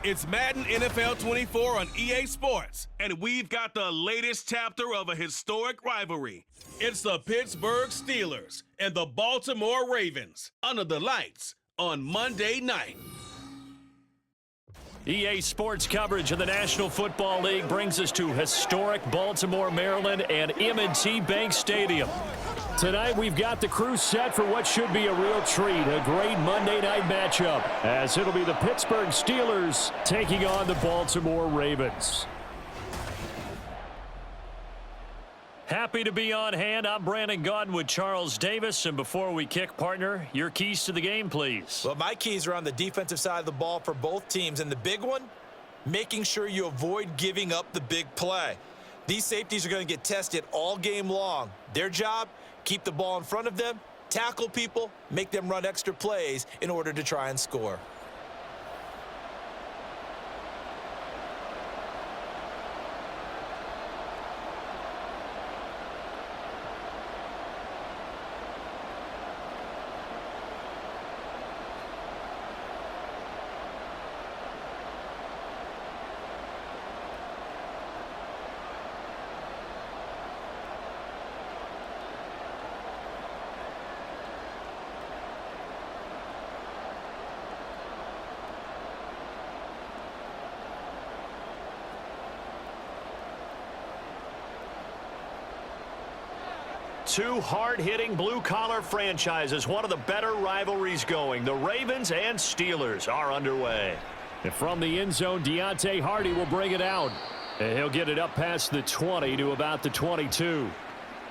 It's Madden NFL 24 on EA Sports, and we've got the latest chapter of a historic rivalry. It's the Pittsburgh Steelers and the Baltimore Ravens under the lights on Monday night. EA Sports coverage of the National Football League brings us to historic Baltimore, Maryland, and M&T Bank Stadium. Tonight, we've got the crew set for what should be a real treat, a great Monday night matchup, as it'll be the Pittsburgh Steelers taking on the Baltimore Ravens. Happy to be on hand. I'm Brandon Gaudin with Charles Davis, and before we kick, partner, your keys to the game, please. Well, my keys are on the defensive side of the ball for both teams, and the big one, making sure you avoid giving up the big play. These safeties are going to get tested all game long. Their job, keep the ball in front of them, tackle people, make them run extra plays in order to try and score. Two hard-hitting blue-collar franchises, one of the better rivalries going. The Ravens and Steelers are underway. And from the end zone, Deontay Hardy will bring it out. And he'll get it up past the 20 to about the 22.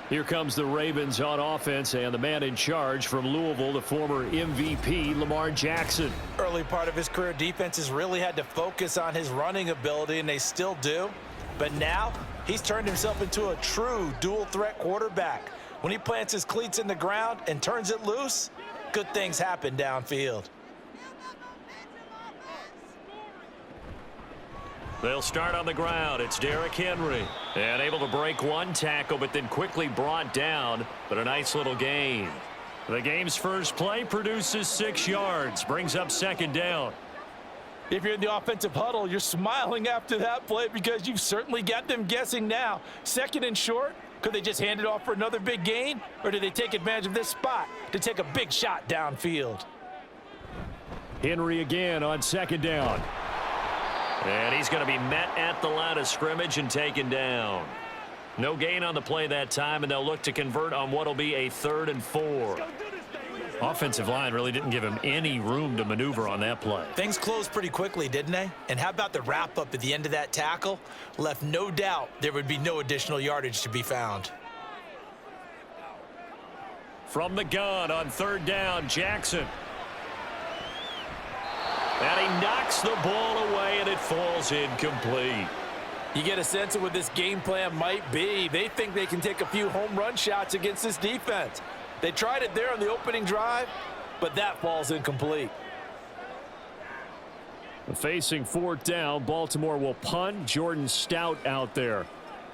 Here comes the Ravens on offense, and the man in charge from Louisville, the former MVP, Lamar Jackson. Early part of his career, defenses really had to focus on his running ability, and they still do. But now, he's turned himself into a true dual-threat quarterback. When he plants his cleats in the ground and turns it loose, good things happen downfield. They'll start on the ground. It's Derrick Henry. And able to break one tackle, but then quickly brought down. But a nice little gain. The game's first play produces 6 yards. Brings up second down. If you're in the offensive huddle, you're smiling after that play because you've certainly got them guessing now. Second and short. Could they just hand it off for another big gain? Or do they take advantage of this spot to take a big shot downfield? Henry again on second down. And he's going to be met at the line of scrimmage and taken down. No gain on the play that time, and they'll look to convert on what will be a 3rd and 4. Offensive line really didn't give him any room to maneuver on that play. Things closed pretty quickly, didn't they? And how about the wrap-up at the end of that tackle? Left no doubt there would be no additional yardage to be found. From the gun on 3rd down, Jackson. And he knocks the ball away, and it falls incomplete. You get a sense of what this game plan might be. They think they can take a few home run shots against this defense. They tried it there on the opening drive, but that falls incomplete. Facing 4th down, Baltimore will punt. Jordan Stout out there.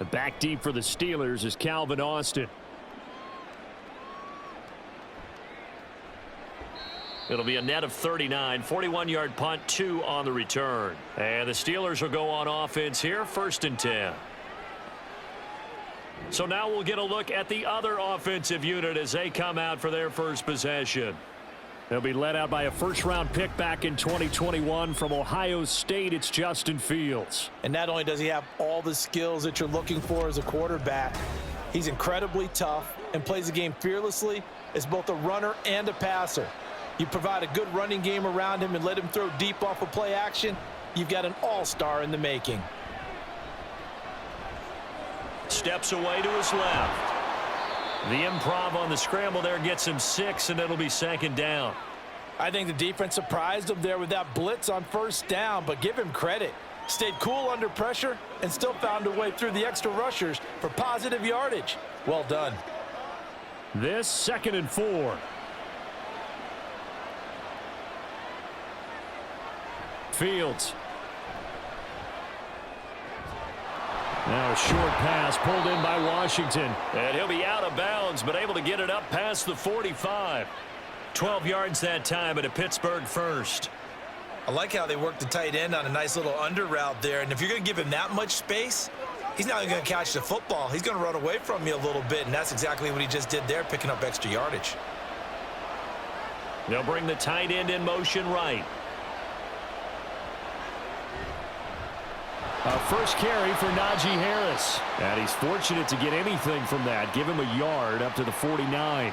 The back deep for the Steelers is Calvin Austin. It'll be a net of 39, 41-yard punt, 2 on the return. And the Steelers will go on offense here, 1st and 10. So now we'll get a look at the other offensive unit as they come out for their first possession. They'll be led out by a first-round pick back in 2021 from Ohio State. It's Justin Fields. And not only does he have all the skills that you're looking for as a quarterback, he's incredibly tough and plays the game fearlessly as both a runner and a passer. You provide a good running game around him and let him throw deep off of play action, you've got an all-star in the making. Steps away to his left. The improv on the scramble there gets him 6, and it'll be 2nd down. I think the defense surprised him there with that blitz on 1st down, but give him credit. Stayed cool under pressure and still found a way through the extra rushers for positive yardage. Well done. This 2nd and 4. Fields. Now a short pass pulled in by Washington. And he'll be out of bounds, but able to get it up past the 45. 12 yards that time, and a Pittsburgh first. I like how they work the tight end on a nice little under route there. And if you're going to give him that much space, he's not going to catch the football. He's going to run away from you a little bit, and that's exactly what he just did there, picking up extra yardage. They'll bring the tight end in motion right. First carry for Najee Harris. And he's fortunate to get anything from that. Give him a yard up to the 49.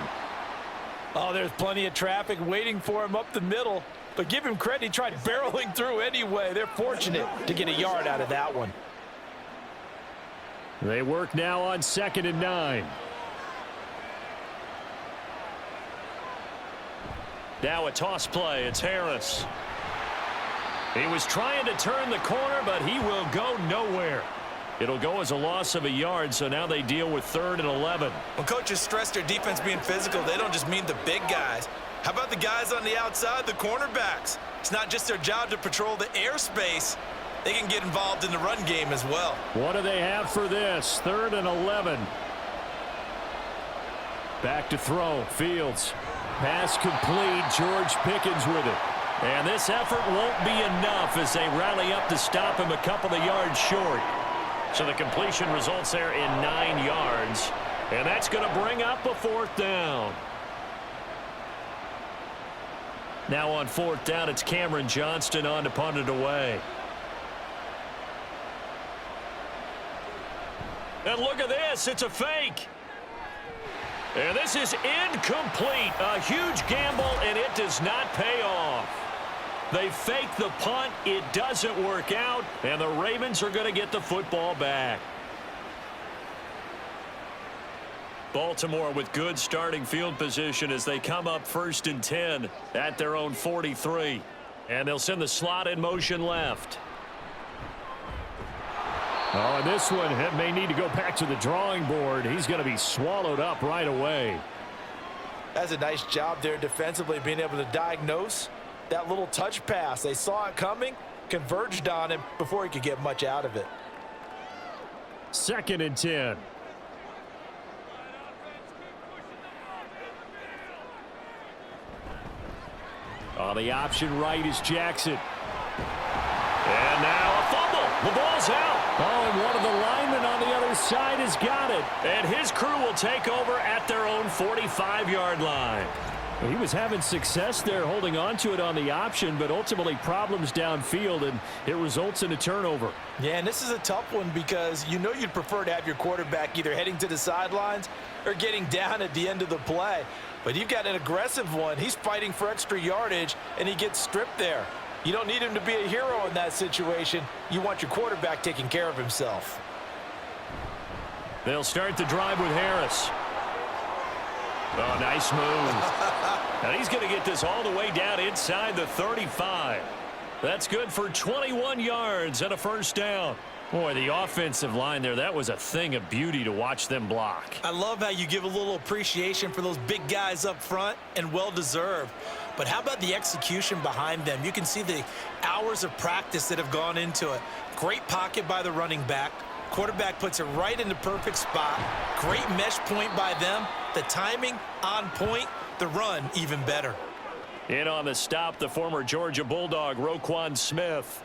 Oh, there's plenty of traffic waiting for him up the middle. But give him credit, he tried barreling through anyway. They're fortunate to get a yard out of that one. They work now on 2nd and 9. Now a toss play. It's Harris. He was trying to turn the corner, but he will go nowhere. It'll go as a loss of a yard, so now they deal with 3rd and 11. When coaches stress their defense being physical, they don't just mean the big guys. How about the guys on the outside, the cornerbacks? It's not just their job to patrol the airspace. They can get involved in the run game as well. What do they have for this? 3rd and 11. Back to throw. Fields. Pass complete. George Pickens with it. And this effort won't be enough as they rally up to stop him a couple of yards short. So the completion results there in 9 yards. And that's going to bring up a 4th down. Now on 4th down, it's Cameron Johnston on to punt it away. And look at this. It's a fake. And this is incomplete. A huge gamble, and it does not pay off. They fake the punt. It doesn't work out, and the Ravens are going to get the football back. Baltimore with good starting field position as they come up 1st and 10 at their own 43. And they'll send the slot in motion left. Oh, and this one may need to go back to the drawing board. He's going to be swallowed up right away. That's a nice job there defensively, being able to diagnose that little touch pass. They saw it coming, converged on him before he could get much out of it. 2nd and 10. On the option right is Jackson. And now a fumble. The ball's out. Oh, and one of the linemen on the other side has got it. And his crew will take over at their own 45-yard line. He was having success there holding on to it on the option, but ultimately problems downfield, and it results in a turnover. Yeah, and this is a tough one because you know you'd prefer to have your quarterback either heading to the sidelines or getting down at the end of the play. But you've got an aggressive one. He's fighting for extra yardage, and he gets stripped there. You don't need him to be a hero in that situation. You want your quarterback taking care of himself. They'll start the drive with Harris. Oh, nice move. And he's going to get this all the way down inside the 35. That's good for 21 yards and a 1st down. Boy, the offensive line there, that was a thing of beauty to watch them block. I love how you give a little appreciation for those big guys up front, and well-deserved. But how about the execution behind them? You can see the hours of practice that have gone into it. Great pocket by the running back. Quarterback puts it right in the perfect spot. Great mesh point by them. The timing on point. The run even better. In on the stop, the former Georgia Bulldog, Roquan Smith.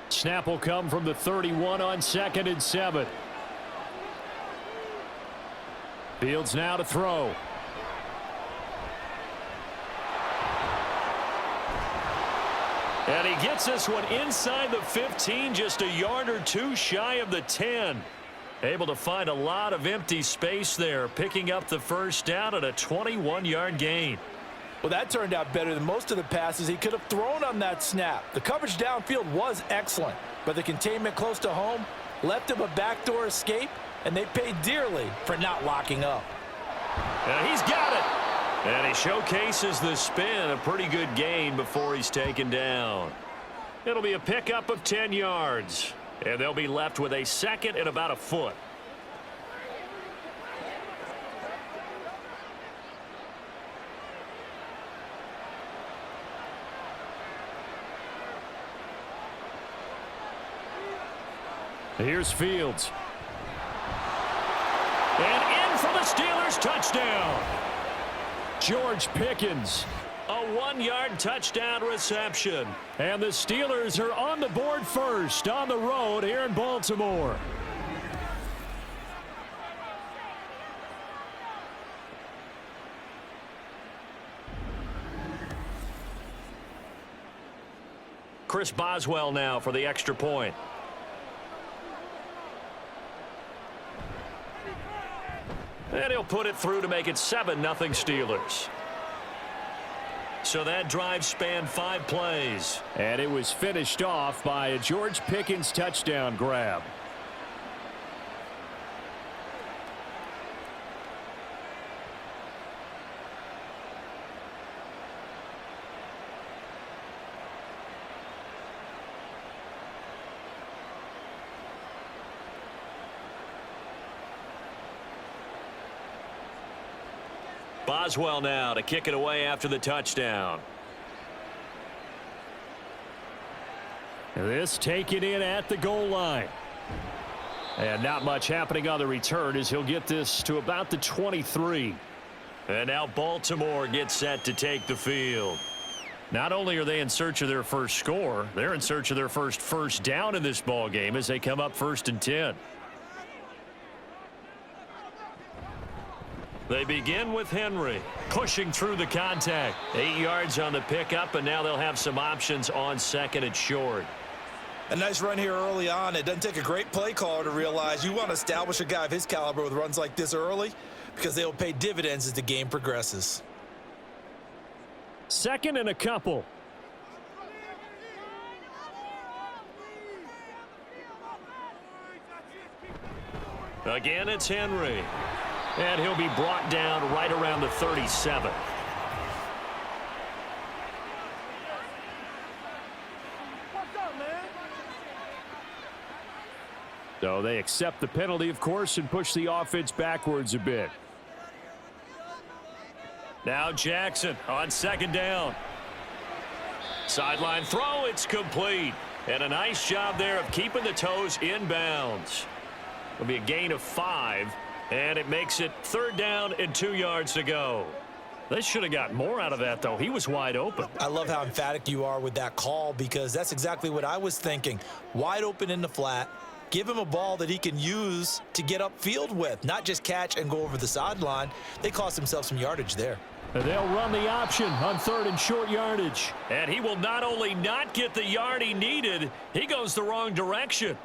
Snap will come from the 31 on 2nd and 7. Fields now to throw. And he gets this one inside the 15, just a yard or two shy of the 10. Able to find a lot of empty space there, picking up the 1st down and a 21-yard gain. Well, that turned out better than most of the passes he could have thrown on that snap. The coverage downfield was excellent, but the containment close to home left him a backdoor escape, and they paid dearly for not locking up. And he's got it. And he showcases the spin, a pretty good gain before he's taken down. It'll be a pickup of 10 yards, and they'll be left with a 2nd and about a foot. Here's Fields. And in for the Steelers touchdown. George Pickens, a 1-yard touchdown reception. And the Steelers are on the board first on the road here in Baltimore. Chris Boswell now for the extra point. And he'll put it through to make it 7-0 Steelers. So that drive spanned 5 plays. And it was finished off by a George Pickens touchdown grab. Boswell now to kick it away after the touchdown. This taken in at the goal line. And not much happening on the return as he'll get this to about the 23. And now Baltimore gets set to take the field. Not only are they in search of their first score, they're in search of their first down in this ball game as they come up 1st and 10. They begin with Henry pushing through the contact. 8 yards on the pickup, and now they'll have some options on 2nd and short. A nice run here early on. It doesn't take a great play caller to realize you want to establish a guy of his caliber with runs like this early because they'll pay dividends as the game progresses. 2nd and a couple. Again, it's Henry. And he'll be brought down right around the 37. So they accept the penalty, of course, and push the offense backwards a bit. Now Jackson on 2nd down. Sideline throw, it's complete. And a nice job there of keeping the toes in bounds. It'll be a gain of 5. And it makes it 3rd down and 2 yards to go. They should have got more out of that, though. He was wide open. I love how emphatic you are with that call because that's exactly what I was thinking. Wide open in the flat. Give him a ball that he can use to get upfield with, not just catch and go over the sideline. They cost themselves some yardage there. And they'll run the option on 3rd and short yardage. And he will not only not get the yard he needed, he goes the wrong direction.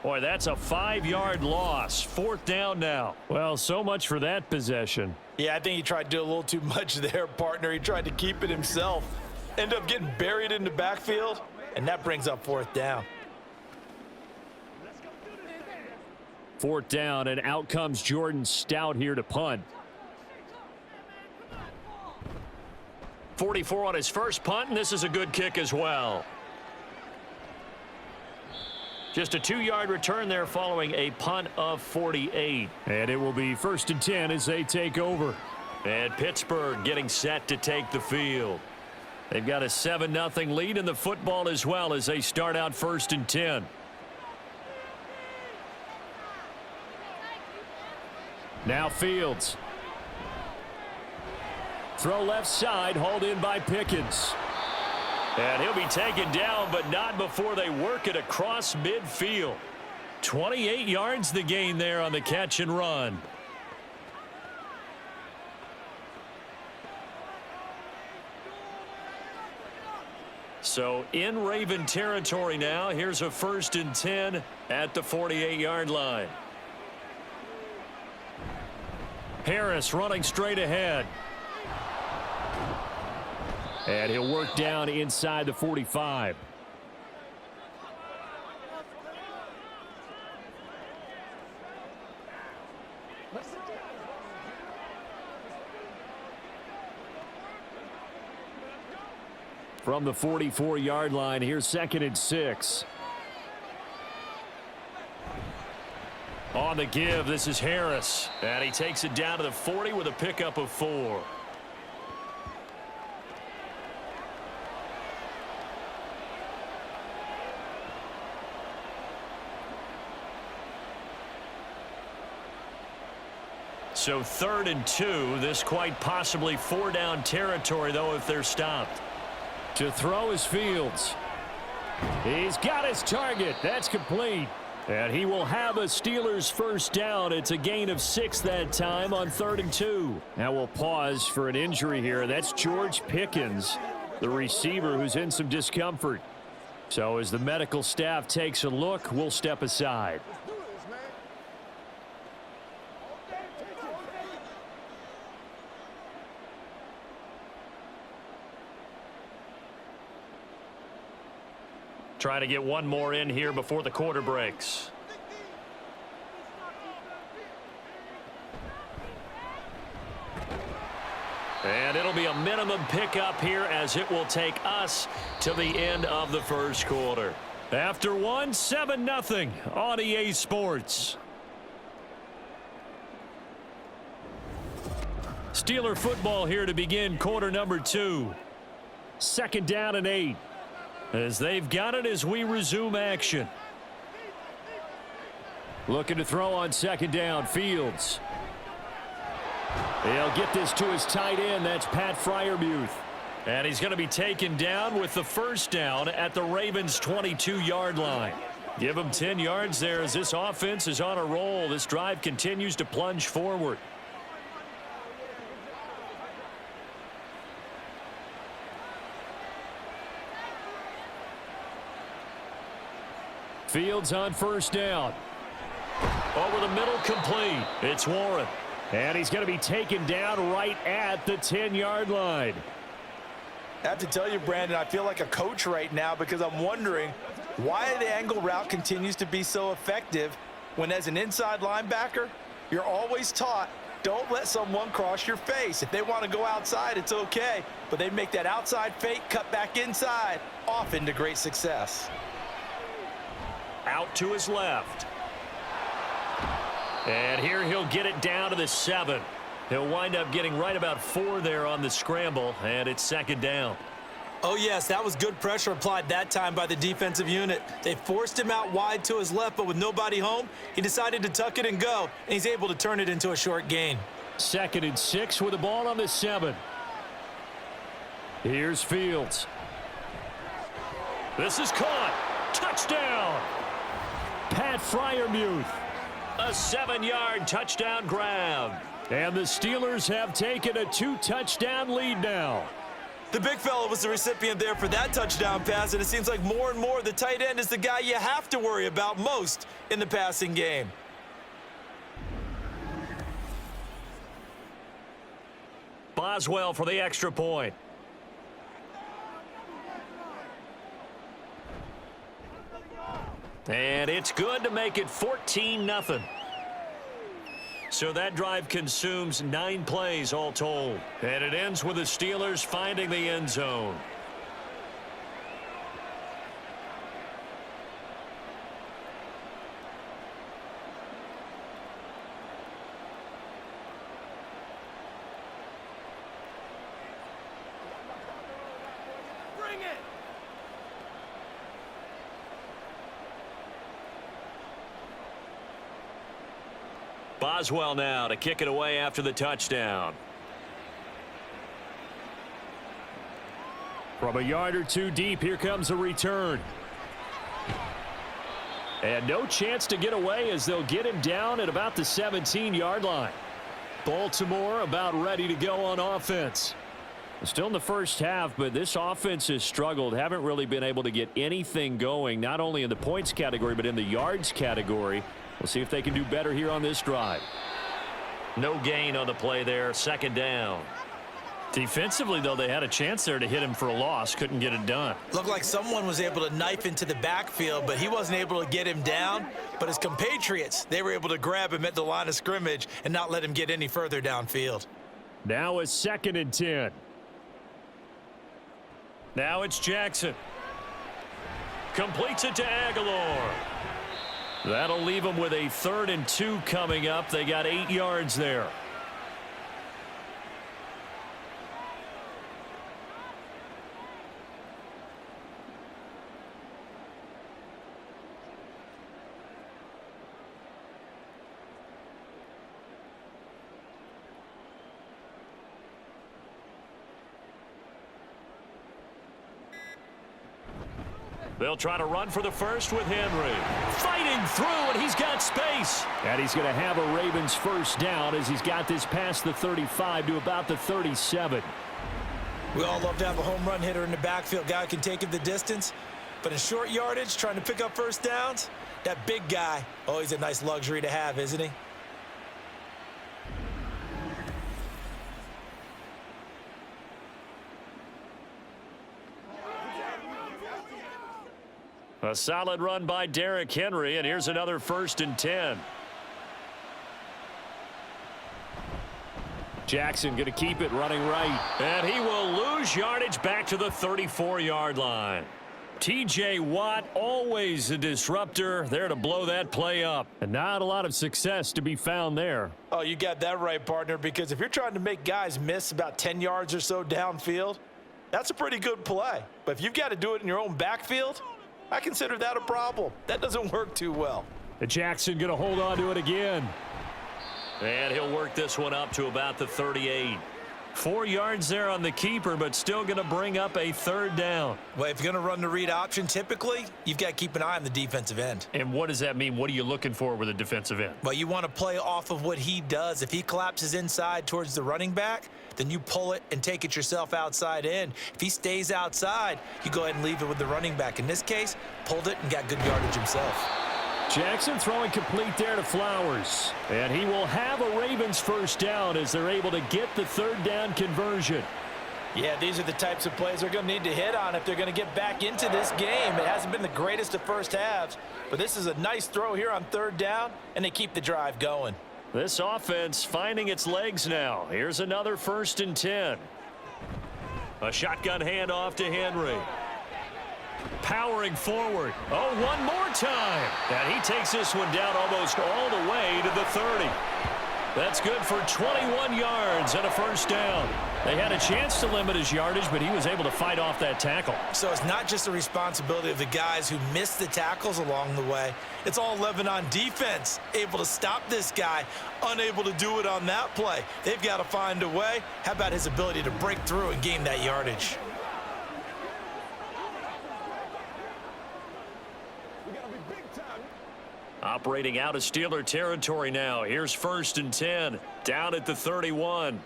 Boy, that's a 5-yard loss. 4th down now. Well, so much for that possession. Yeah, I think he tried to do a little too much there, partner. He tried to keep it himself. Ended up getting buried in the backfield, and that brings up 4th down. 4th down, and out comes Jordan Stout here to punt. 44 on his first punt, and this is a good kick as well. Just a 2-yard return there following a punt of 48. And it will be 1st and 10 as they take over. And Pittsburgh getting set to take the field. They've got a 7-0 lead in the football as well as they start out 1st and 10. Now Fields. Throw left side, hauled in by Pickens. And he'll be taken down, but not before they work it across midfield. 28 yards the gain there on the catch and run. So in Raven territory now. Here's a 1st and 10 at the 48-yard line. Harris running straight ahead. And he'll work down inside the 45. From the 44-yard line, here's 2nd and 6. On the give, this is Harris. And he takes it down to the 40 with a pickup of 4. So 3rd and 2. This quite possibly 4-down territory, though, if they're stopped. To throw is Fields. He's got his target. That's complete. And he will have a Steelers first down. It's a gain of 6 that time on 3rd and 2. Now we'll pause for an injury here. That's George Pickens, the receiver, who's in some discomfort. So as the medical staff takes a look, we'll step aside. Trying to get one more in here before the quarter breaks. And it'll be a minimum pickup here as it will take us to the end of the first quarter. After one, 7-0 on EA Sports. Steeler football here to begin quarter number 2. 2nd down and 8. As they've got it as we resume action. Looking to throw on 2nd down, Fields. He'll get this to his tight end. That's Pat Freiermuth. And he's going to be taken down with the first down at the Ravens' 22-yard line. Give him 10 yards there as this offense is on a roll. This drive continues to plunge forward. Fields on first down. Over the middle, complete. It's Warren. And he's going to be taken down right at the 10-yard line. I have to tell you, Brandon, I feel like a coach right now because I'm wondering why the angle route continues to be so effective when, as an inside linebacker, you're always taught, don't let someone cross your face. If they want to go outside, it's okay. But they make that outside fake, cut back inside, often to great success. Out to his left. And here he'll get it down to the 7. He'll wind up getting right about 4 there on the scramble, and it's 2nd down. Oh, yes, that was good pressure applied that time by the defensive unit. They forced him out wide to his left, but with nobody home, he decided to tuck it and go, and he's able to turn it into a short gain. 2nd and 6 with the ball on the 7. Here's Fields. This is caught. Touchdown. Pat Freiermuth. A 7-yard touchdown grab. And the Steelers have taken a 2-touchdown lead now. The big fella was the recipient there for that touchdown pass, and it seems like more and more the tight end is the guy you have to worry about most in the passing game. Boswell for the extra point. And it's good to make it 14-0. So that drive consumes 9 plays all told. And it ends with the Steelers finding the end zone. Bring it! Boswell now to kick it away after the touchdown. From a yard or two deep, here comes a return. And no chance to get away as they'll get him down at about the 17-yard line. Baltimore about ready to go on offense. Still in the first half, but this offense has struggled. Haven't really been able to get anything going, not only in the points category, but in the yards category. We'll see if they can do better here on this drive. No gain on the play there, 2nd down. Defensively, though, they had a chance there to hit him for a loss. Couldn't get it done. Looked like someone was able to knife into the backfield, but he wasn't able to get him down. But his compatriots, they were able to grab him at the line of scrimmage and not let him get any further downfield. Now it's 2nd and 10. Now it's Jackson. Completes it to Aguilar. That'll leave them with a 3rd and 2 coming up. They got 8 yards there. They'll try to run for the first with Henry. Fighting through, and he's got space. And he's going to have a Ravens first down as he's got this past the 35 to about the 37. We all love to have a home run hitter in the backfield. Guy who can take it the distance. But in short yardage, trying to pick up first downs, that big guy, always a nice luxury to have, isn't he? A solid run by Derrick Henry, and here's another 1st and 10. Jackson going to keep it running right. And he will lose yardage back to the 34-yard line. T.J. Watt, always a disruptor, there to blow that play up. And not a lot of success to be found there. Oh, you got that right, partner, because if you're trying to make guys miss about 10 yards or so downfield, that's a pretty good play. But if you've got to do it in your own backfield, I consider that a problem. That doesn't work too well. And Jackson going to hold on to it again. And he'll work this one up to about the 38. 4 yards there on the keeper, but still going to bring up a 3rd down. Well, if you're going to run the read option, typically, you've got to keep an eye on the defensive end. And what does that mean? What are you looking for with a defensive end? Well, you want to play off of what he does. If he collapses inside towards the running back, then you pull it and take it yourself outside in. If he stays outside, you go ahead and leave it with the running back. In this case, pulled it and got good yardage himself. Jackson throwing complete there to Flowers. And he will have a Ravens first down as they're able to get the 3rd down conversion. Yeah, these are the types of plays they're going to need to hit on if they're going to get back into this game. It hasn't been the greatest of first halves, but this is a nice throw here on 3rd down, and they keep the drive going. This offense finding its legs now. Here's another 1st and 10. A shotgun handoff to Henry. Powering forward. Oh, one more time. And he takes this one down almost all the way to the 30. That's good for 21 yards and a first down. They had a chance to limit his yardage, but he was able to fight off that tackle. So it's not just the responsibility of the guys who missed the tackles along the way. It's all Lebanon defense, able to stop this guy, unable to do it on that play. They've got to find a way. How about his ability to break through and gain that yardage? Operating out of Steeler territory now. Here's 1st and 10. Down at the 31.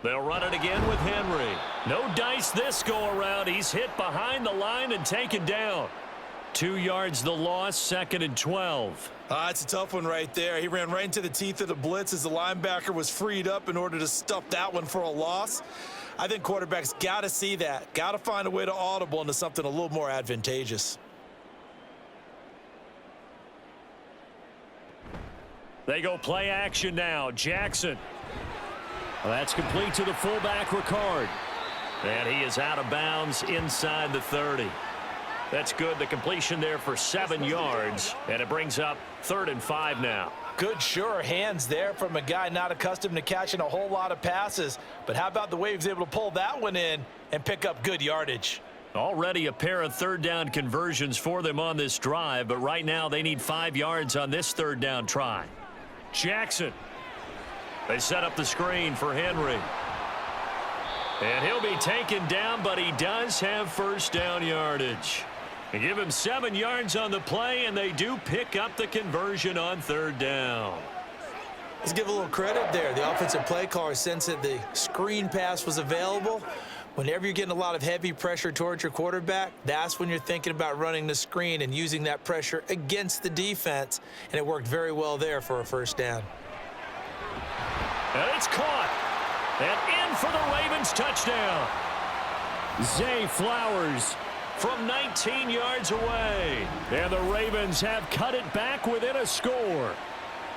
They'll run it again with Henry. No dice this go around. He's hit behind the line and taken down. 2 yards the loss, 2nd and 12. It's a tough one right there. He ran right into the teeth of the blitz as the linebacker was freed up in order to stuff that one for a loss. I think quarterbacks got to see that. Got to find a way to audible into something a little more advantageous. They go play action now. Jackson. Well, that's complete to the fullback, Ricard. And he is out of bounds inside the 30. That's good. The completion there for 7 yards. And it brings up 3rd and 5 now. Good, sure hands there from a guy not accustomed to catching a whole lot of passes. But how about the way he was able to pull that one in and pick up good yardage? Already a pair of 3rd down conversions for them on this drive. But right now they need 5 yards on this 3rd down try. Jackson. They set up the screen for Henry. And he'll be taken down, but he does have first down yardage. They give him 7 yards on the play, and they do pick up the conversion on 3rd down. Let's give a little credit there. The offensive play caller sensed that the screen pass was available. Whenever you're getting a lot of heavy pressure towards your quarterback, that's when you're thinking about running the screen and using that pressure against the defense. And it worked very well there for a first down. And it's caught. And in for the Ravens touchdown. Zay Flowers from 19 yards away. And the Ravens have cut it back within a score.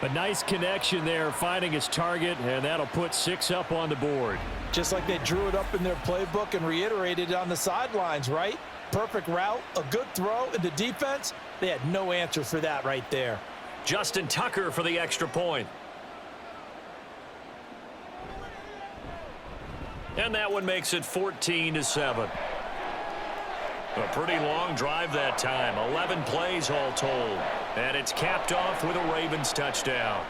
A nice connection there, finding his target, and that'll put 6 up on the board. Just like they drew it up in their playbook and reiterated it on the sidelines, right? Perfect route, a good throw, and the defense, they had no answer for that right there. Justin Tucker for the extra point. And that one makes it 14-7. A pretty long drive that time. 11 plays all told. And it's capped off with a Ravens touchdown.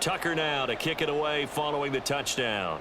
Tucker now to kick it away following the touchdown.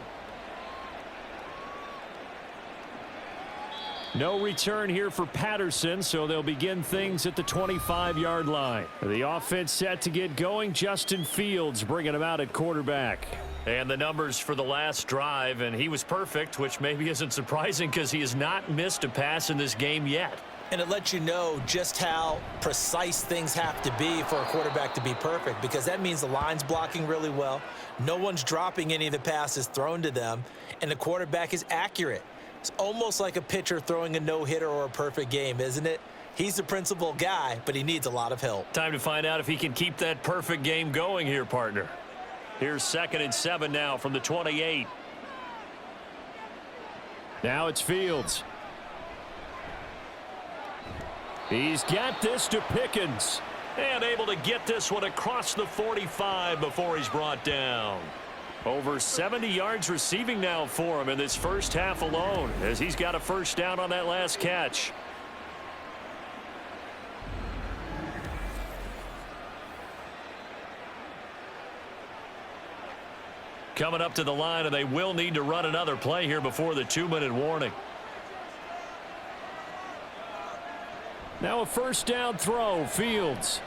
No return here for Patterson, so they'll begin things at the 25-yard line. The offense set to get going. Justin Fields bringing him out at quarterback. And the numbers for the last drive, and he was perfect, which maybe isn't surprising because he has not missed a pass in this game yet. And it lets you know just how precise things have to be for a quarterback to be perfect, because that means the line's blocking really well, no one's dropping any of the passes thrown to them, and the quarterback is accurate. It's almost like a pitcher throwing a no-hitter or a perfect game, isn't it? He's the principal guy, but he needs a lot of help. Time to find out if he can keep that perfect game going here, partner. Here's 2nd and 7 now from the 28. Now it's Fields. He's got this to Pickens. And able to get this one across the 45 before he's brought down. Over 70 yards receiving now for him in this first half alone, as he's got a first down on that last catch. Coming up to the line, and they will need to run another play here before the 2-minute warning. Now a first down throw. Fields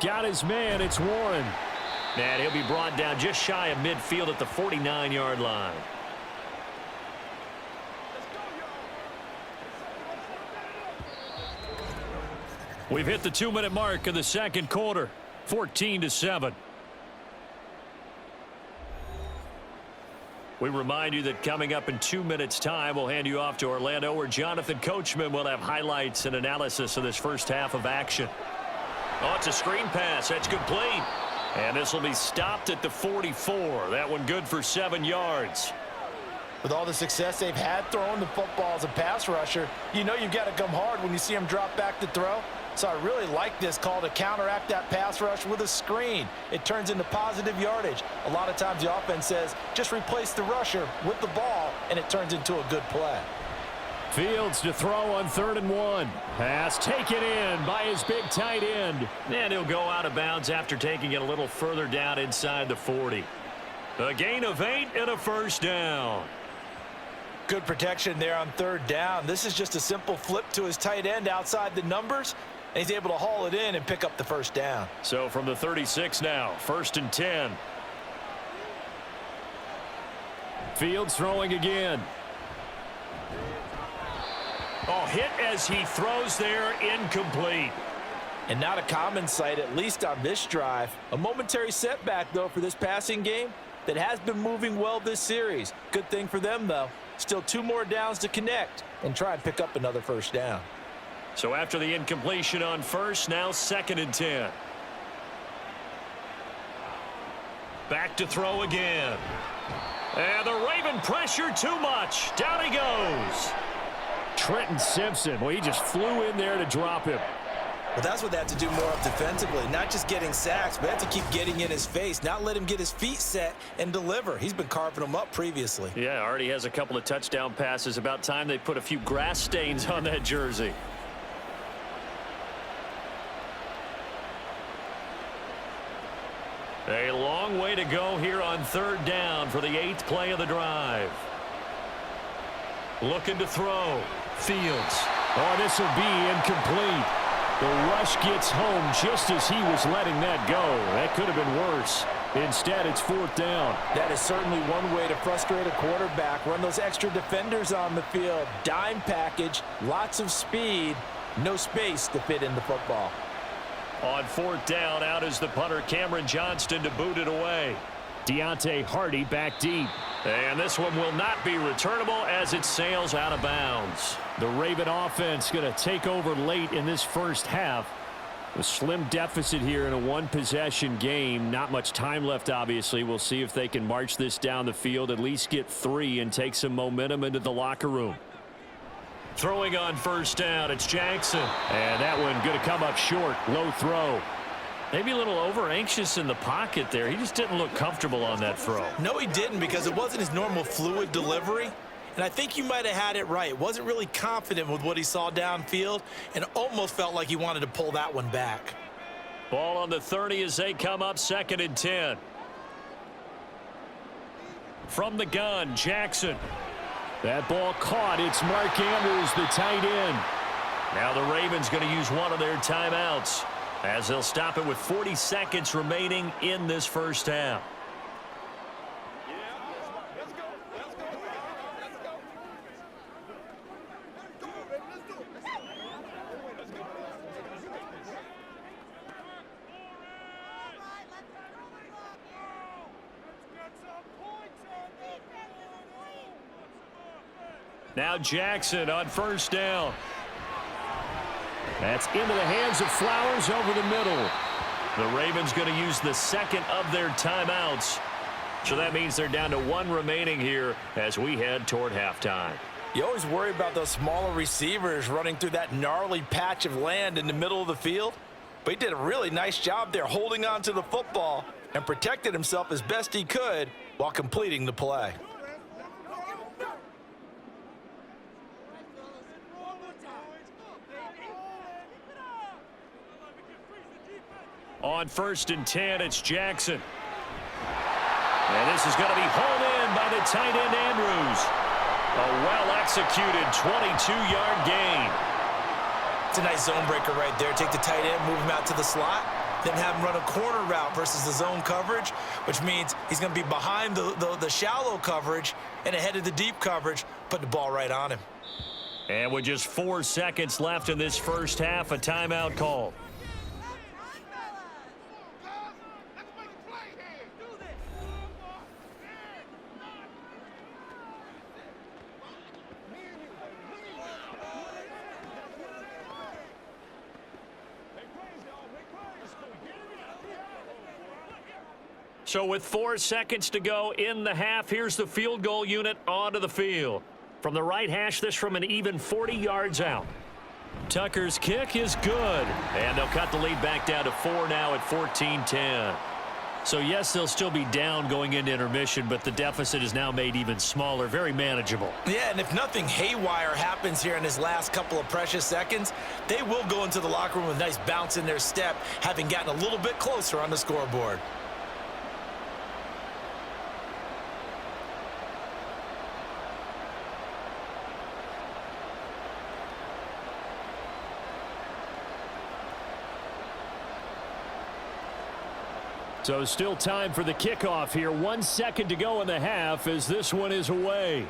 got his man. It's Warren. And he'll be brought down just shy of midfield at the 49-yard line. We've hit the 2-minute mark of the second quarter. 14-7. We remind you that coming up in 2 minutes' time, we'll hand you off to Orlando, where Jonathan Coachman will have highlights and analysis of this first half of action. Oh, it's a screen pass. That's complete. And this will be stopped at the 44. That one good for 7 yards. With all the success they've had throwing the football as a pass rusher, you know you've got to come hard when you see him drop back to throw. So I really like this call to counteract that pass rush with a screen. It turns into positive yardage. A lot of times the offense says, just replace the rusher with the ball, and it turns into a good play. Fields to throw on 3rd and 1. Pass taken in by his big tight end. And he'll go out of bounds after taking it a little further down inside the 40. A gain of 8 and a first down. Good protection there on 3rd down. This is just a simple flip to his tight end outside the numbers, and he's able to haul it in and pick up the first down. So from the 36 now, 1st and 10. Fields throwing again. Oh, hit as he throws there, incomplete. And not a common sight, at least on this drive. A momentary setback, though, for this passing game that has been moving well this series. Good thing for them, though. Still 2 more downs to connect and try and pick up another first down. So after the incompletion on 1st, now 2nd and 10. Back to throw again. And the Raven pressure too much. Down he goes. Trenton Simpson, well, he just flew in there to drop him. Well, that's what they have to do more of defensively. Not just getting sacks, but they have to keep getting in his face. Not let him get his feet set and deliver. He's been carving them up previously. Yeah, already has a couple of touchdown passes. About time they put a few grass stains on that jersey. A long way to go here on 3rd down for the 8th play of the drive. Looking to throw. Fields. Oh, this will be incomplete. The rush gets home just as he was letting that go. That could have been worse. Instead, it's 4th down. That is certainly one way to frustrate a quarterback. Run those extra defenders on the field. Dime package, lots of speed, no space to fit in the football. On 4th down, out is the punter, Cameron Johnston, to boot it away. Deontay Hardy back deep. And this one will not be returnable as it sails out of bounds. The Raven offense going to take over late in this first half. A slim deficit here in a 1-possession game. Not much time left, obviously. We'll see if they can march this down the field, at least get 3 and take some momentum into the locker room. Throwing on 1st down, it's Jackson. And that one going to come up short. Low throw. Maybe a little over-anxious in the pocket there. He just didn't look comfortable on that throw. No, he didn't, because it wasn't his normal fluid delivery. And I think you might have had it right. Wasn't really confident with what he saw downfield and almost felt like he wanted to pull that one back. Ball on the 30 as they come up 2nd and 10. From the gun, Jackson. That ball caught. It's Mark Andrews, the tight end. Now the Ravens going to use one of their timeouts as they'll stop it with 40 seconds remaining in this first half. Now Jackson on 1st down. That's into the hands of Flowers over the middle. The Ravens going to use the 2nd of their timeouts. So that means they're down to 1 remaining here as we head toward halftime. You always worry about those smaller receivers running through that gnarly patch of land in the middle of the field. But he did a really nice job there holding on to the football and protected himself as best he could while completing the play. On 1st and 10, it's Jackson. And this is going to be hauled in by the tight end, Andrews. A well-executed 22-yard gain. It's a nice zone breaker right there. Take the tight end, move him out to the slot, then have him run a corner route versus the zone coverage, which means he's going to be behind the shallow coverage and ahead of the deep coverage, put the ball right on him. And with just 4 seconds left in this first half, a timeout call. So with 4 seconds to go in the half, here's the field goal unit onto the field. From the right hash, this from an even 40 yards out. Tucker's kick is good. And they'll cut the lead back down to 4 now at 14-10. So yes, they'll still be down going into intermission, but the deficit is now made even smaller, very manageable. Yeah, and if nothing haywire happens here in his last couple of precious seconds, they will go into the locker room with a nice bounce in their step, having gotten a little bit closer on the scoreboard. So still time for the kickoff here. 1 second to go in the half as this one is away.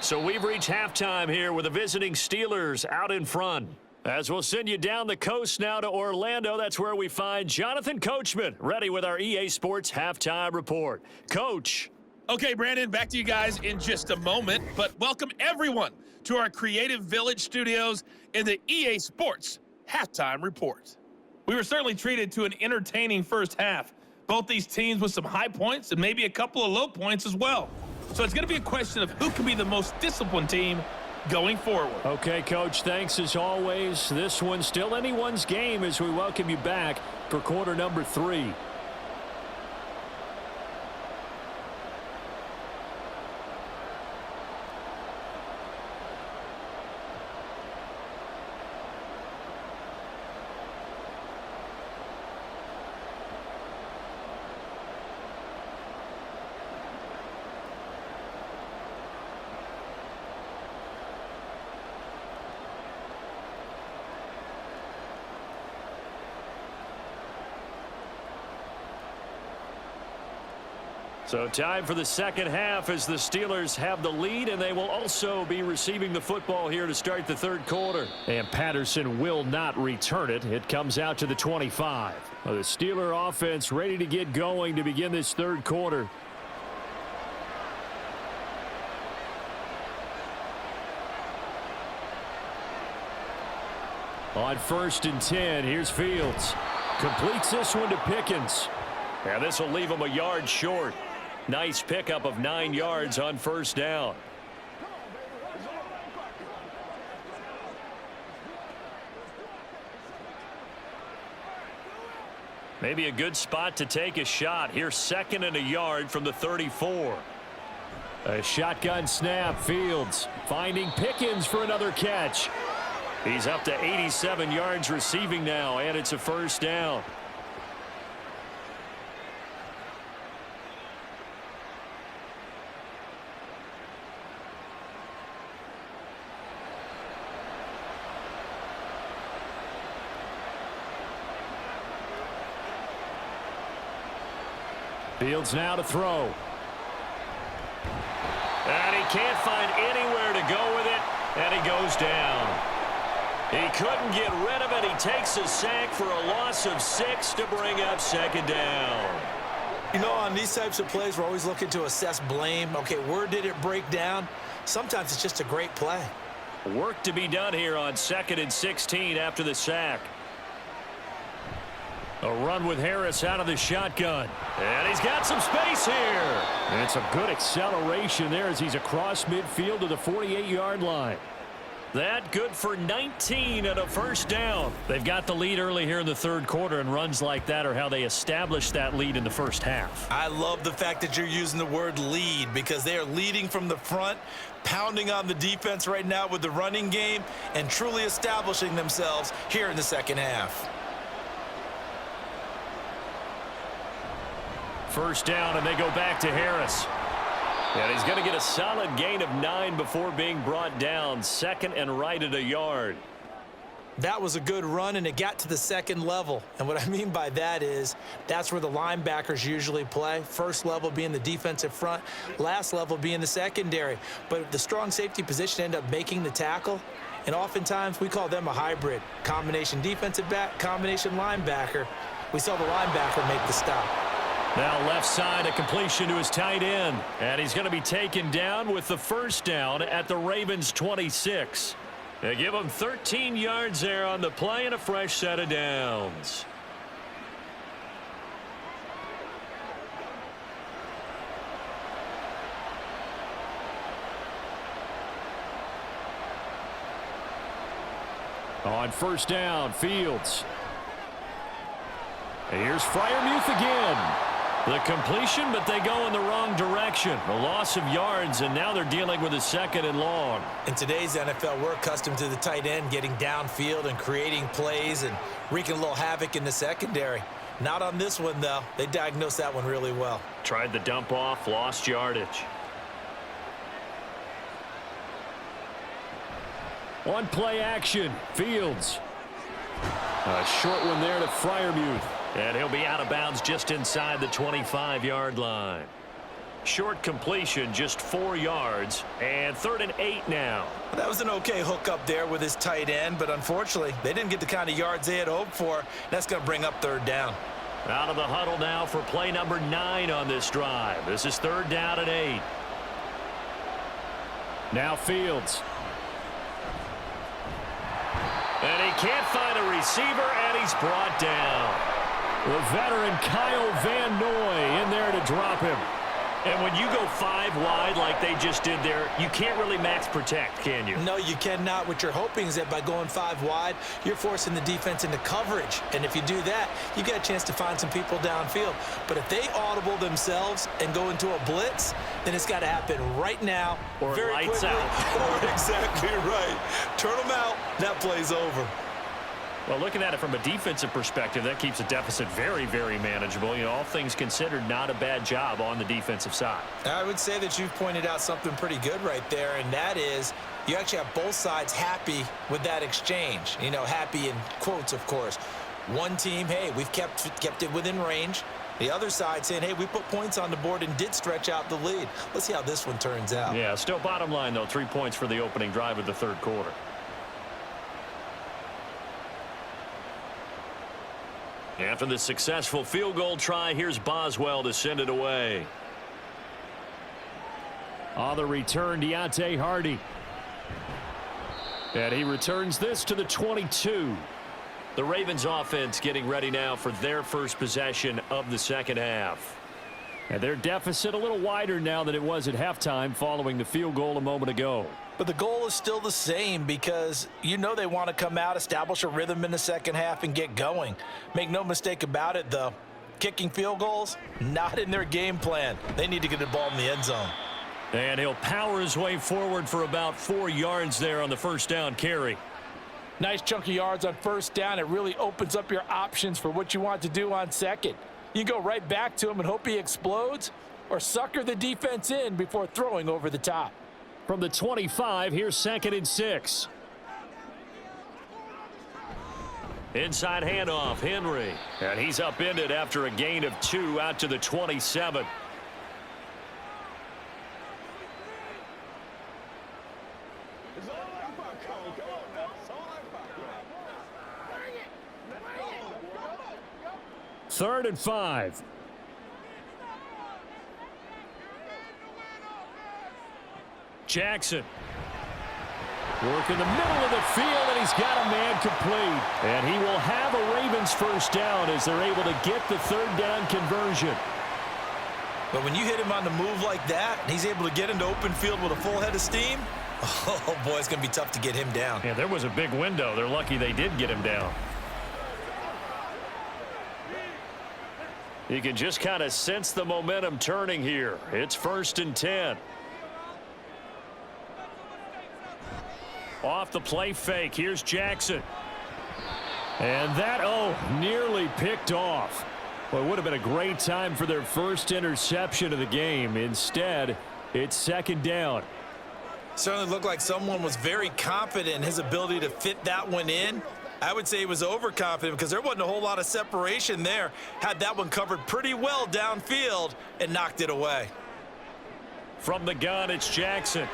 So we've reached halftime here with the visiting Steelers out in front. As we'll send you down the coast now to Orlando, that's where we find Jonathan Coachman, ready with our EA Sports halftime report. Coach. Okay, Brandon, back to you guys in just a moment, but welcome everyone to our Creative Village studios in the EA Sports halftime report. We were certainly treated to an entertaining first half. Both these teams with some high points and maybe a couple of low points as well. So it's going to be a question of who can be the most disciplined team going forward. Okay, Coach, thanks as always. This one's still anyone's game as we welcome you back for quarter number 3. So time for the second half as the Steelers have the lead, and they will also be receiving the football here to start the third quarter. And Patterson will not return it. It comes out to the 25. The Steeler offense ready to get going to begin this third quarter. On 1st and 10, here's Fields. Completes this one to Pickens. And this will leave him a yard short. Nice pickup of 9 yards on first down. Maybe a good spot to take a shot. Here's 2nd and a yard from the 34. A shotgun snap. Fields finding Pickens for another catch. He's up to 87 yards receiving now, and it's a first down. Fields now to throw. And he can't find anywhere to go with it, and he goes down. He couldn't get rid of it. He takes a sack for a loss of 6 to bring up second down. You know, on these types of plays, we're always looking to assess blame. Okay, where did it break down? Sometimes it's just a great play. Work to be done here on 2nd and 16 after the sack. A run with Harris out of the shotgun. And he's got some space here. And it's a good acceleration there as he's across midfield to the 48-yard line. That good for 19 and a first down. They've got the lead early here in the third quarter, and runs like that are how they established that lead in the first half. I love the fact that you're using the word lead, because they are leading from the front, pounding on the defense right now with the running game, and truly establishing themselves here in the second half. First down, and they go back to Harris. And he's going to get a solid gain of 9 before being brought down. 2nd and right at a yard. That was a good run, and it got to the second level. And what I mean by that is that's where the linebackers usually play. First level being the defensive front, last level being the secondary. But the strong safety position ended up making the tackle. And oftentimes we call them a hybrid. Combination defensive back, combination linebacker. We saw the linebacker make the stop. Now left side, a completion to his tight end. And he's going to be taken down with the first down at the Ravens' 26. They give him 13 yards there on the play and a fresh set of downs. On first down, Fields. Here's Freiermuth again. The completion, but they go in the wrong direction. A loss of yards, and now they're dealing with a 2nd and long. In today's NFL, we're accustomed to the tight end getting downfield and creating plays and wreaking a little havoc in the secondary. Not on this one, though. They diagnosed that one really well. Tried the dump off, lost yardage. On play action, Fields. A short one there to Freiermuth. And he'll be out of bounds just inside the 25-yard line. Short completion, just 4 yards, and 3rd and 8 now. That was an okay hook up there with his tight end, but unfortunately, they didn't get the kind of yards they had hoped for. That's going to bring up 3rd down. Out of the huddle now for play number 9 on this drive. This is 3rd down and 8. Now Fields. And he can't find a receiver, and he's brought down. The veteran Kyle Van Noy in there to drop him. And when you go 5 wide like they just did there, you can't really max protect, can you? No, you cannot. What you're hoping is that by going 5 wide, you're forcing the defense into coverage. And if you do that, you get a chance to find some people downfield. But if they audible themselves and go into a blitz, then it's got to happen right now. Or very lights quickly. out. Or exactly right. Turn them out. That play's over. Well, looking at it from a defensive perspective, that keeps the deficit very, very manageable. You know, all things considered, not a bad job on the defensive side. I would say that you've pointed out something pretty good right there, and that is you actually have both sides happy with that exchange. You know, happy in quotes, of course. One team, hey, we've kept it within range. The other side saying, hey, we put points on the board and did stretch out the lead. Let's see how this one turns out. Yeah, still bottom line, though, 3 points for the opening drive of the third quarter. After the successful field goal try, here's Boswell to send it away. On the return, Deontay Hardy. And he returns this to the 22. The Ravens offense getting ready now for their first possession of the second half. And their deficit a little wider now than it was at halftime following the field goal a moment ago. But the goal is still the same because you know they want to come out, establish a rhythm in the second half, and get going. Make no mistake about it, though. Kicking field goals, not in their game plan. They need to get the ball in the end zone. And he'll power his way forward for about 4 yards there on the first down carry. Nice chunk of yards on first down. It really opens up your options for what you want to do on second. You go right back to him and hope he explodes, or sucker the defense in before throwing over the top. From the 25, here's 2nd and 6. Inside handoff, Henry. And he's upended after a gain of 2 out to the 27. Third and 5. Jackson. Work in the middle of the field, and he's got a man complete. And he will have a Ravens first down as they're able to get the 3rd down conversion. But when you hit him on the move like that, and he's able to get into open field with a full head of steam, oh boy, it's going to be tough to get him down. Yeah, there was a big window. They're lucky they did get him down. You can just kind of sense the momentum turning here. It's 1st and 10. Off the play fake. Here's Jackson. And that, nearly picked off. Well, it would have been a great time for their first interception of the game. Instead, it's 2nd down. Certainly looked like someone was very confident in his ability to fit that one in. I would say he was overconfident because there wasn't a whole lot of separation there. Had that one covered pretty well downfield and knocked it away. From the gun, it's Jackson.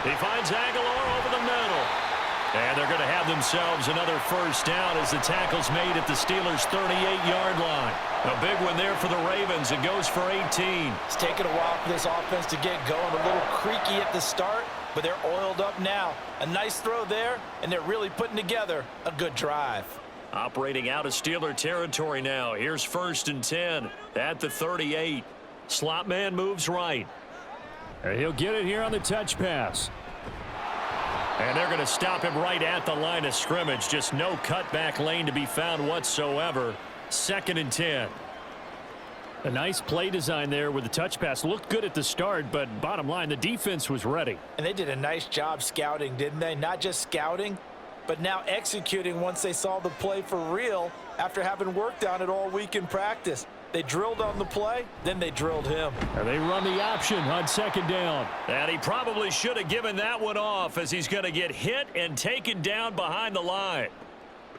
He finds Aguilar over the middle. And they're going to have themselves another first down as the tackle's made at the Steelers' 38-yard line. A big one there for the Ravens. It goes for 18. It's taken a while for this offense to get going. A little creaky at the start, but they're oiled up now. A nice throw there, and they're really putting together a good drive. Operating out of Steeler territory now. Here's 1st and 10 at the 38. Slot man moves right. And he'll get it here on the touch pass. And they're going to stop him right at the line of scrimmage. Just no cutback lane to be found whatsoever. 2nd and 10. A nice play design there with the touch pass. Looked good at the start, but bottom line, the defense was ready. And they did a nice job scouting, didn't they? Not just scouting, but now executing once they saw the play for real after having worked on it all week in practice. They drilled on the play, then they drilled him. And they run the option on 2nd down. And he probably should have given that one off as he's going to get hit and taken down behind the line.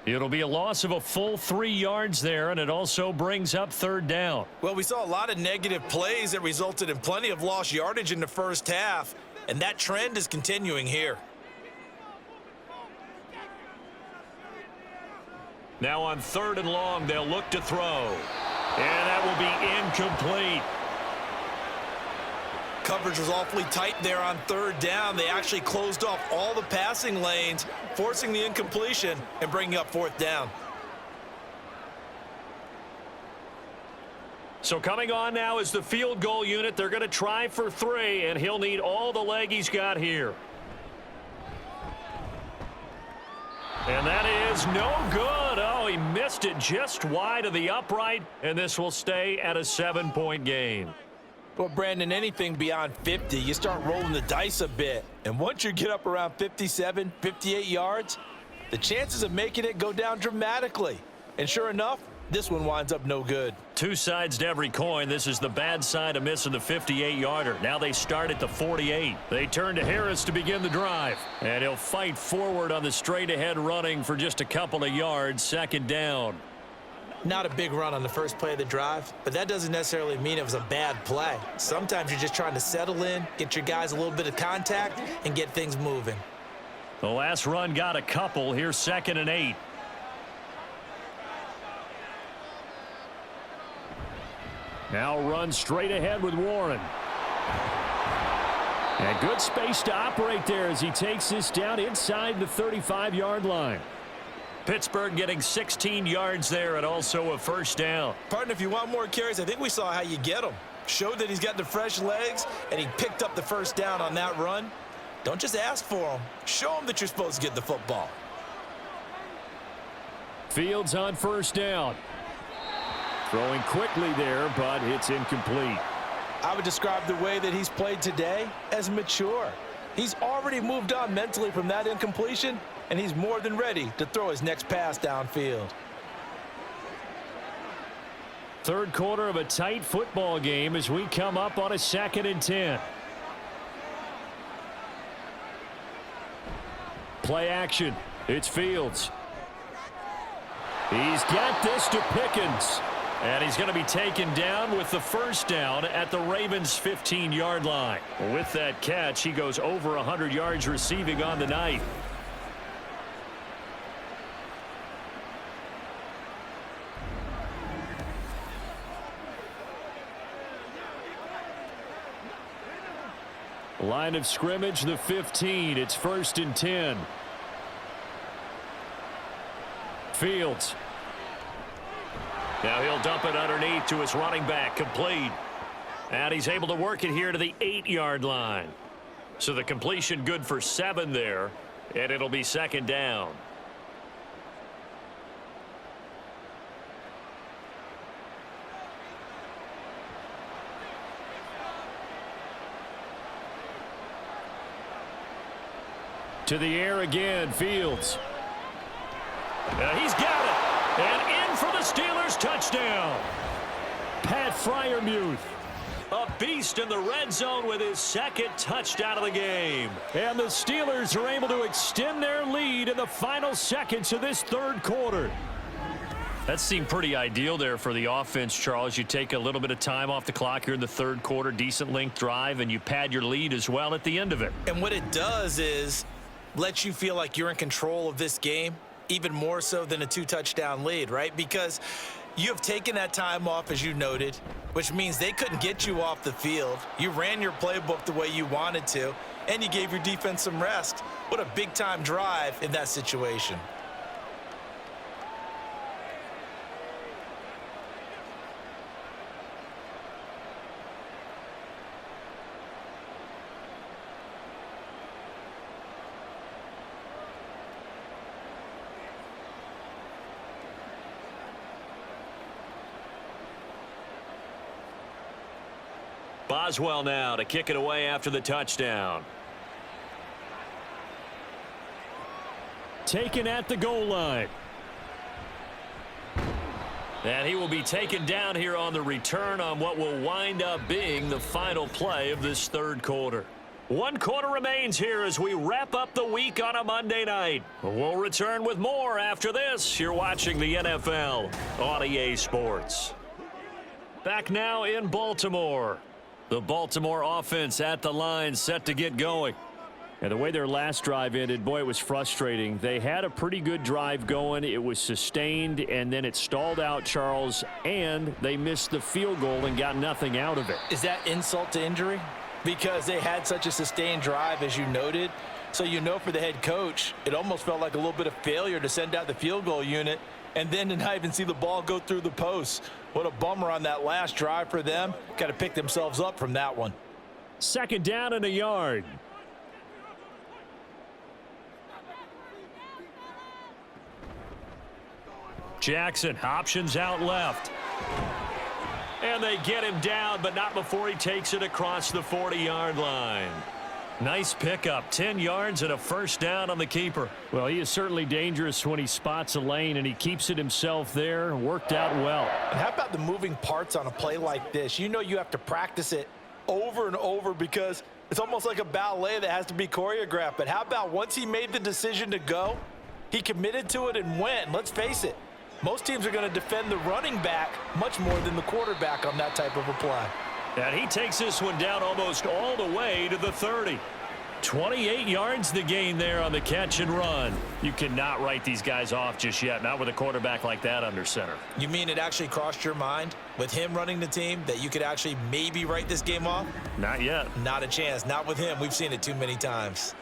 It'll be a loss of a full 3 yards there, and it also brings up 3rd down. Well, we saw a lot of negative plays that resulted in plenty of lost yardage in the first half, and that trend is continuing here. Now on 3rd and long, they'll look to throw. And that will be incomplete. Coverage was awfully tight there on 3rd down. They actually closed off all the passing lanes, forcing the incompletion and bringing up 4th down. So coming on now is the field goal unit. They're going to try for 3, and he'll need all the leg he's got here. And that is no good. Oh, he missed it just wide of the upright, and this will stay at a 7-point game. Well, Brandon, anything beyond 50, you start rolling the dice a bit. And once you get up around 57, 58 yards, the chances of making it go down dramatically. And sure enough, this one winds up no good. 2 sides to every coin. This is the bad side of missing the 58-yarder. Now they start at the 48. They turn to Harris to begin the drive. And he'll fight forward on the straight-ahead running for just a couple of yards. 2nd down. Not a big run on the first play of the drive, but that doesn't necessarily mean it was a bad play. Sometimes you're just trying to settle in, get your guys a little bit of contact, and get things moving. The last run got a couple. Here's 2nd and 8. Now run straight ahead with Warren. And good space to operate there as he takes this down inside the 35-yard line. Pittsburgh getting 16 yards there and also a first down. Partner, if you want more carries, I think we saw how you get them. Showed that he's got the fresh legs, and he picked up the first down on that run. Don't just ask for them. Show them that you're supposed to get the football. Fields on first down. Throwing quickly there, but it's incomplete. I would describe the way that he's played today as mature. He's already moved on mentally from that incompletion, and he's more than ready to throw his next pass downfield. Third quarter of a tight football game as we come up on a 2nd and 10. Play action. It's Fields. He's got this to Pickens. And he's going to be taken down with the first down at the Ravens' 15-yard line. With that catch, he goes over 100 yards receiving on the night. Line of scrimmage, the 15. It's 1st and 10. Fields. Now he'll dump it underneath to his running back, complete. And he's able to work it here to the 8-yard line. So the completion good for 7 there, and it'll be 2nd down. To the air again, Fields. He's got it. And in for the Steelers touchdown. Pat Freiermuth. A beast in the red zone with his 2nd touchdown of the game. And the Steelers are able to extend their lead in the final seconds of this 3rd quarter. That seemed pretty ideal there for the offense, Charles. You take a little bit of time off the clock here in the 3rd quarter, decent length drive, and you pad your lead as well at the end of it. And what it does is let you feel like you're in control of this game, even more so than a 2-touchdown lead, right? Because you have taken that time off, as you noted, which means they couldn't get you off the field. You ran your playbook the way you wanted to, and you gave your defense some rest. What a big-time drive in that situation. Boswell now to kick it away after the touchdown. Taken at the goal line. And he will be taken down here on the return on what will wind up being the final play of this 3rd quarter. 1 quarter remains here as we wrap up the week on a Monday night. We'll return with more after this. You're watching the NFL on EA Sports. Back now in Baltimore. The Baltimore offense at the line, set to get going. And the way their last drive ended, boy, it was frustrating. They had a pretty good drive going. It was sustained, and then it stalled out, Charles, and they missed the field goal and got nothing out of it. Is that insult to injury? Because they had such a sustained drive, as you noted. So you know for the head coach, it almost felt like a little bit of failure to send out the field goal unit and then to not even see the ball go through the posts. What a bummer on that last drive for them. Got to pick themselves up from that one. 2nd down and a yard. Jackson, options out left. And they get him down, but not before he takes it across the 40-yard line. Nice pickup, 10 yards and a first down on the keeper. Well, he is certainly dangerous when he spots a lane, and he keeps it himself there. Worked out well. And how about the moving parts on a play like this? You know you have to practice it over and over because it's almost like a ballet that has to be choreographed. But how about once he made the decision to go, he committed to it and went. Let's face it, most teams are going to defend the running back much more than the quarterback on that type of a play. And he takes this one down almost all the way to the 30. 28 yards the gain there on the catch and run. You cannot write these guys off just yet, not with a quarterback like that under center. You mean it actually crossed your mind with him running the team that you could actually maybe write this game off? Not yet. Not a chance. Not with him. We've seen it too many times.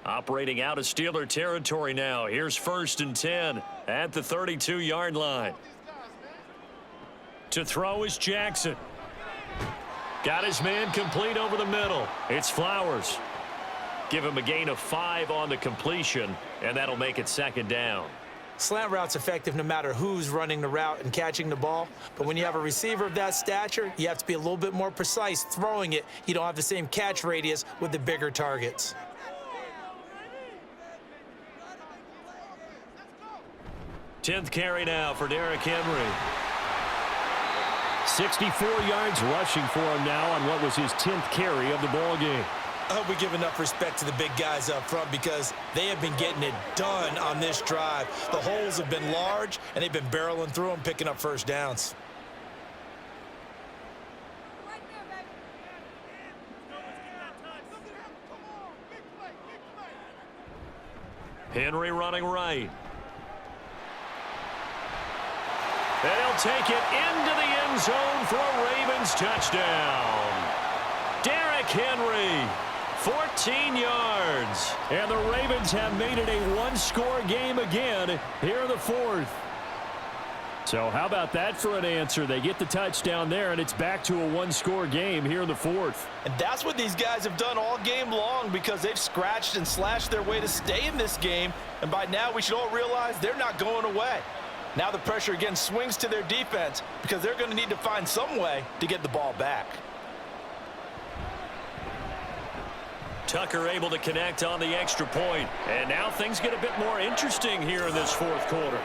Operating out of Steeler territory now. Here's 1st and 10 at the 32-yard line. To throw is Jackson. Got his man complete over the middle. It's Flowers. Give him a gain of 5 on the completion, and that'll make it 2nd down. Slant route's effective no matter who's running the route and catching the ball. But when you have a receiver of that stature, you have to be a little bit more precise throwing it. You don't have the same catch radius with the bigger targets. Tenth carry now for Derrick Henry. 64 yards rushing for him now on what was his 10th carry of the ball game. I hope we give enough respect to the big guys up front because they have been getting it done on this drive. The holes have been large, and they've been barreling through them, picking up first downs. Henry running right. And he'll take it into the end zone for a Ravens touchdown. Derrick Henry, 14 yards. And the Ravens have made it a one-score game again here in the fourth. So how about that for an answer? They get the touchdown there, and it's back to a one-score game here in the fourth. And that's what these guys have done all game long because they've scratched and slashed their way to stay in this game. And by now, we should all realize they're not going away. Now the pressure again swings to their defense because they're going to need to find some way to get the ball back. Tucker able to connect on the extra point. And now things get a bit more interesting here in this fourth quarter.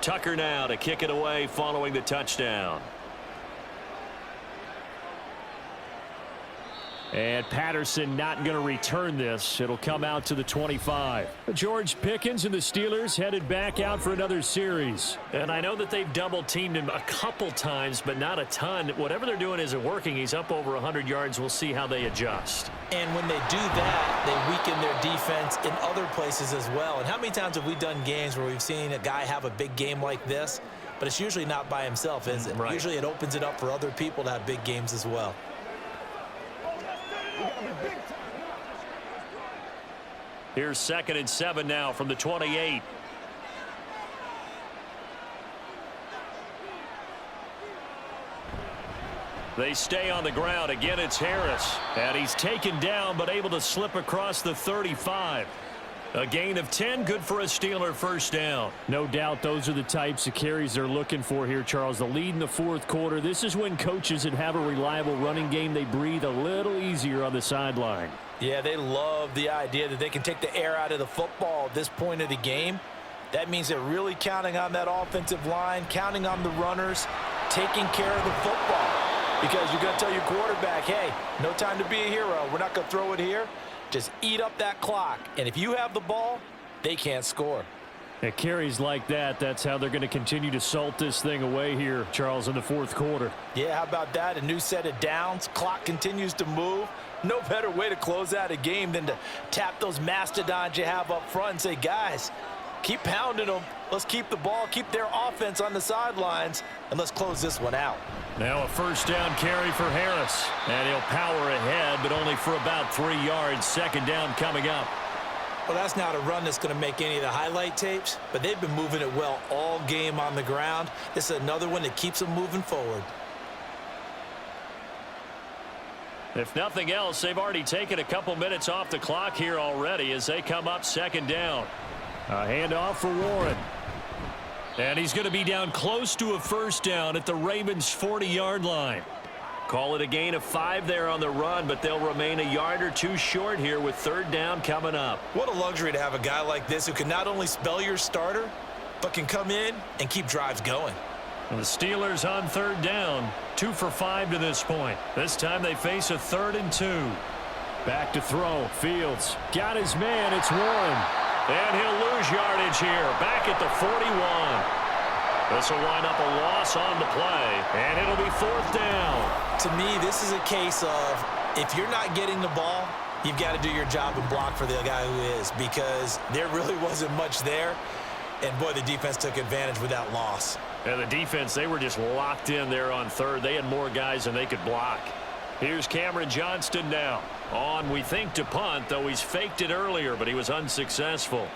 Tucker now to kick it away following the touchdown. And Patterson not going to return this. It'll come out to the 25. George Pickens and the Steelers headed back out for another series. And I know that they've double-teamed him a couple times, but not a ton. Whatever they're doing isn't working. He's up over 100 yards. We'll see how they adjust. And when they do that, they weaken their defense in other places as well. And how many times have we done games where we've seen a guy have a big game like this, but it's usually not by himself, is it? Right. Usually it opens it up for other people to have big games as well. Here's 2nd and 7 now from the 28. They stay on the ground. Again, it's Harris. And he's taken down, but able to slip across the 35. A gain of 10, good for a Steeler first down. No doubt those are the types of carries they're looking for here, Charles. The lead in the fourth quarter. This is when coaches that have a reliable running game, they breathe a little easier on the sideline. Yeah, they love the idea that they can take the air out of the football at this point of the game. That means they're really counting on that offensive line, counting on the runners, taking care of the football. Because you're going to tell your quarterback, hey, no time to be a hero. We're not going to throw it here. Just eat up that clock. And if you have the ball, they can't score. At carries like that, that's how they're going to continue to salt this thing away here, Charles, in the fourth quarter. Yeah, how about that? A new set of downs. Clock continues to move. No better way to close out a game than to tap those mastodons you have up front and say, guys, keep pounding them. Let's keep the ball, keep their offense on the sidelines, and let's close this one out. Now a first down carry for Harris. And he'll power ahead, but only for about 3 yards. 2nd down coming up. Well, that's not a run that's going to make any of the highlight tapes, but they've been moving it well all game on the ground. This is another one that keeps them moving forward. If nothing else, they've already taken a couple minutes off the clock here already as they come up 2nd down. A handoff for Warren. And he's going to be down close to a first down at the Ravens' 40-yard line. Call it a gain of 5 there on the run, but they'll remain a yard or two short here with 3rd down coming up. What a luxury to have a guy like this who can not only spell your starter, but can come in and keep drives going. And the Steelers on 3rd down, 2 for 5 to this point. This time they face a 3rd and 2. Back to throw. Fields got his man. It's Warren. And he'll lose yardage here. Back at the 41. This will wind up a loss on the play. And it'll be 4th down. To me, this is a case of if you're not getting the ball, you've got to do your job and block for the guy who is, because there really wasn't much there. And, boy, the defense took advantage with that loss. And the defense, they were just locked in there on third. They had more guys than they could block. Here's Cameron Johnston now. On, we think, to punt, though he's faked it earlier, but he was unsuccessful.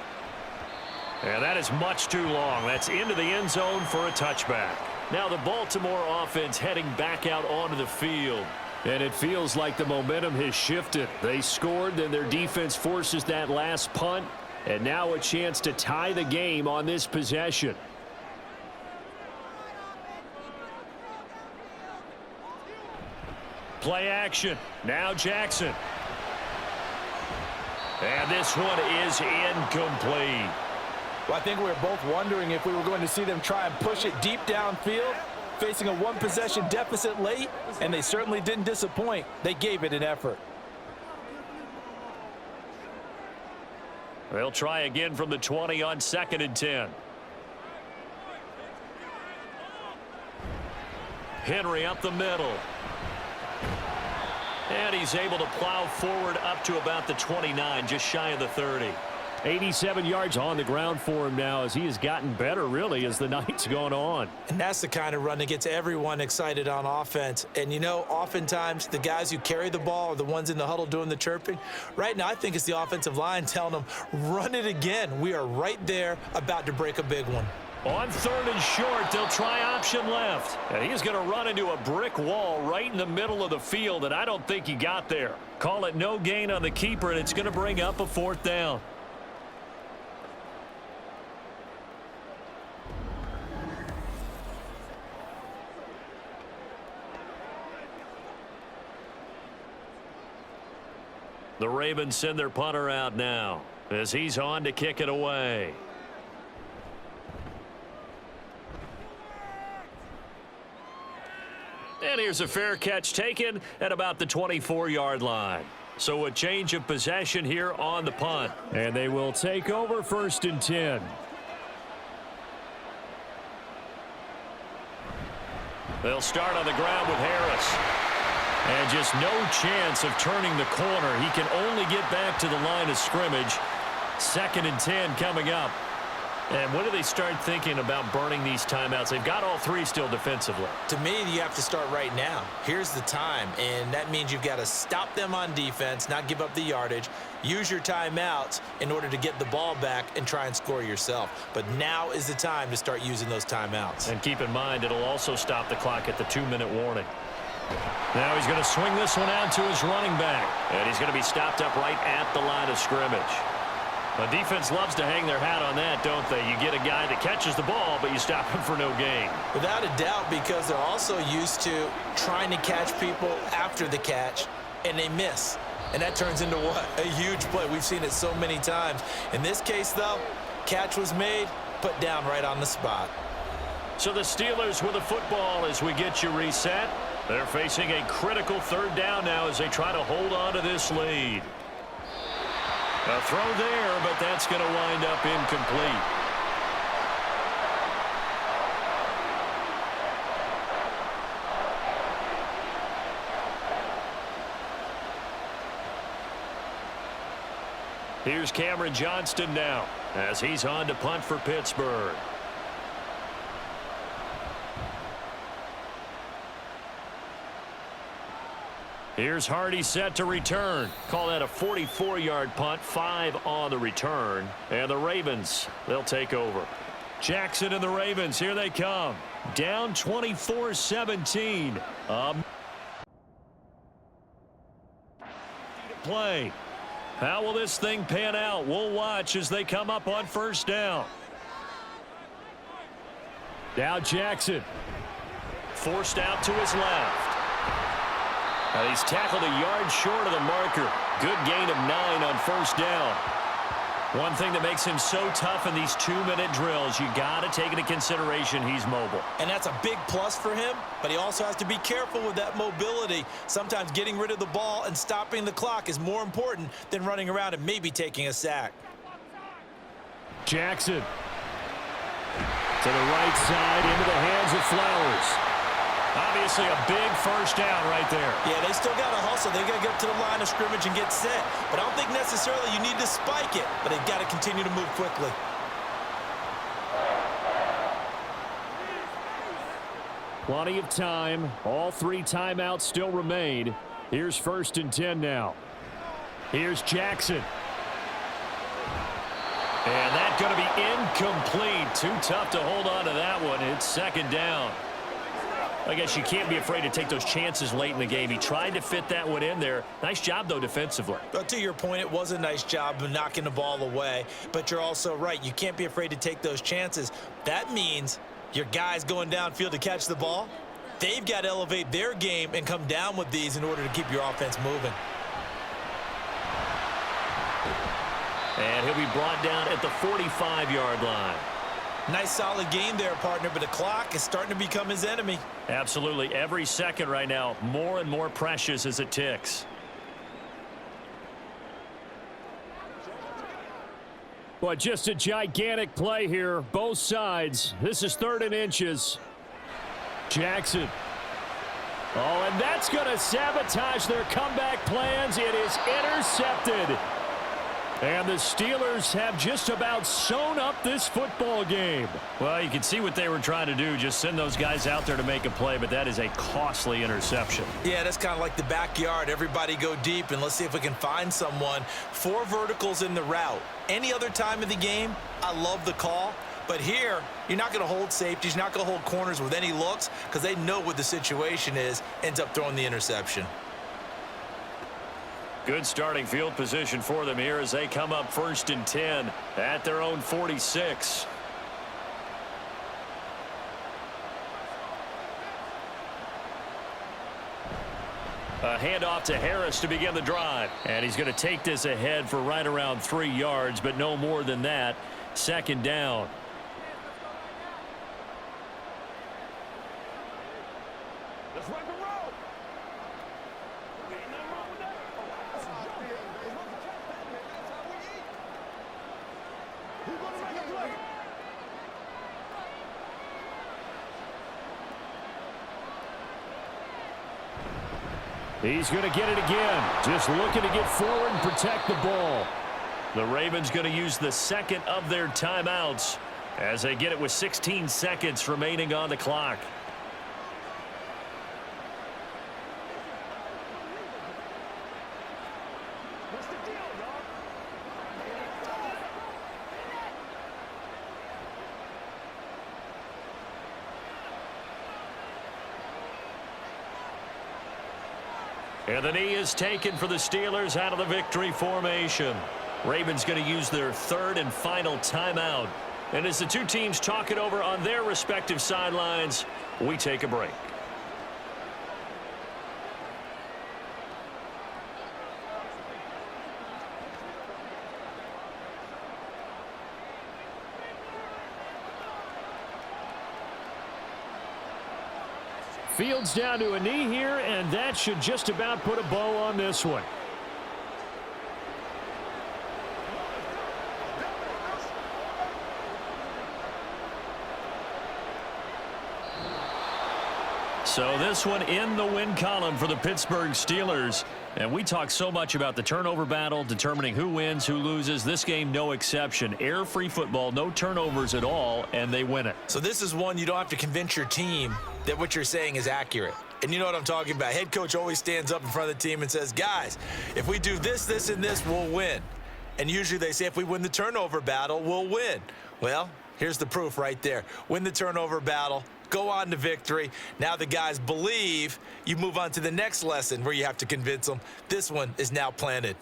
And that is much too long. That's into the end zone for a touchback. Now the Baltimore offense heading back out onto the field. And it feels like the momentum has shifted. They scored, then their defense forces that last punt. And now a chance to tie the game on this possession. Play action. Now Jackson. And this one is incomplete. Well, I think we were both wondering if we were going to see them try and push it deep downfield, facing a one-possession deficit late, and they certainly didn't disappoint. They gave it an effort. They'll try again from the 20 on 2nd and 10. Henry up the middle. And he's able to plow forward up to about the 29, just shy of the 30. 87 yards on the ground for him now as he has gotten better, really, as the night's gone on. And that's the kind of run that gets everyone excited on offense. And, you know, oftentimes the guys who carry the ball are the ones in the huddle doing the chirping. Right now, I think it's the offensive line telling them, run it again. We are right there about to break a big one. On 3rd and short, they'll try option left. And he's going to run into a brick wall right in the middle of the field, and I don't think he got there. Call it no gain on the keeper, and it's going to bring up a 4th down. The Ravens send their punter out now as he's on to kick it away. And here's a fair catch taken at about the 24-yard line. So a change of possession here on the punt. And they will take over 1st and 10. They'll start on the ground with Harris. And just no chance of turning the corner. He can only get back to the line of scrimmage. 2nd and 10 coming up. And when do they start thinking about burning these timeouts? They've got all 3 still defensively. To me, you have to start right now. Here's the time, and that means you've got to stop them on defense, not give up the yardage, use your timeouts in order to get the ball back and try and score yourself. But now is the time to start using those timeouts. And keep in mind, it'll also stop the clock at the 2-minute warning. Now he's going to swing this one out to his running back. And he's going to be stopped up right at the line of scrimmage. The defense loves to hang their hat on that, don't they? You get a guy that catches the ball, but you stop him for no gain. Without a doubt, because they're also used to trying to catch people after the catch, and they miss. And that turns into what? A huge play. We've seen it so many times. In this case, though, catch was made, put down right on the spot. So the Steelers with the football as we get you reset. They're facing a critical 3rd down now as they try to hold on to this lead. A throw there, but that's going to wind up incomplete. Here's Cameron Johnston now as he's on to punt for Pittsburgh. Here's Hardy set to return. Call that a 44-yard punt, 5 on the return. And the Ravens, they'll take over. Jackson and the Ravens, here they come. Down 24-17. Play. How will this thing pan out? We'll watch as they come up on 1st down. Now Jackson. Forced out to his left. And he's tackled a yard short of the marker. Good gain of 9 on 1st down. One thing that makes him so tough in these 2-minute drills, you got to take into consideration he's mobile. And that's a big plus for him, but he also has to be careful with that mobility. Sometimes getting rid of the ball and stopping the clock is more important than running around and maybe taking a sack. Jackson. To the right side, into the hands of Flowers. Obviously a big first down right there. Yeah, they still got to hustle. They got to get up to the line of scrimmage and get set. But I don't think necessarily you need to spike it, but they've got to continue to move quickly. Plenty of time. All 3 timeouts still remain. Here's 1st and 10 now. Here's Jackson. And that's going to be incomplete. Too tough to hold on to that one. It's 2nd down. I guess you can't be afraid to take those chances late in the game. He tried to fit that one in there. Nice job, though, defensively. But to your point, it was a nice job of knocking the ball away. But you're also right. You can't be afraid to take those chances. That means your guys going downfield to catch the ball, they've got to elevate their game and come down with these in order to keep your offense moving. And he'll be brought down at the 45-yard line. Nice solid game there, partner, but the clock is starting to become his enemy. Absolutely. Every second right now, more and more precious as it ticks. But just a gigantic play here, both sides. This is 3rd and inches. Jackson. Oh, and that's going to sabotage their comeback plans. It is intercepted. And the Steelers have just about sewn up this football game. Well, you can see what they were trying to do, just send those guys out there to make a play, but that is a costly interception. Yeah, that's kind of like the backyard. Everybody go deep, and let's see if we can find someone. 4 verticals in the route. Any other time of the game, I love the call. But here, you're not going to hold safeties. You're not going to hold corners with any looks because they know what the situation is, ends up throwing the interception. Good starting field position for them here as they come up 1st and 10 at their own 46. A handoff to Harris to begin the drive. And he's going to take this ahead for right around 3 yards, but no more than that. 2nd down. Let's rock and roll. He's going to get it again. Just looking to get forward and protect the ball. The Ravens going to use the 2nd of their timeouts as they get it with 16 seconds remaining on the clock. And the knee is taken for the Steelers out of the victory formation. Ravens going to use their 3rd and final timeout. And as the 2 teams talk it over on their respective sidelines, we take a break. Fields down to a knee here, and that should just about put a bow on this one. So this one in the win column for the Pittsburgh Steelers. And we talk so much about the turnover battle, determining who wins, who loses. This game, no exception. Air-free football, no turnovers at all, and they win it. So this is one you don't have to convince your team that what you're saying is accurate. And you know what I'm talking about. Head coach always stands up in front of the team and says, guys, if we do this, this, and this, we'll win. And usually they say if we win the turnover battle, we'll win. Well, here's the proof right there. Win the turnover battle. Go on to victory. Now the guys believe. You move on to the next lesson where you have to convince them. This one is now planted.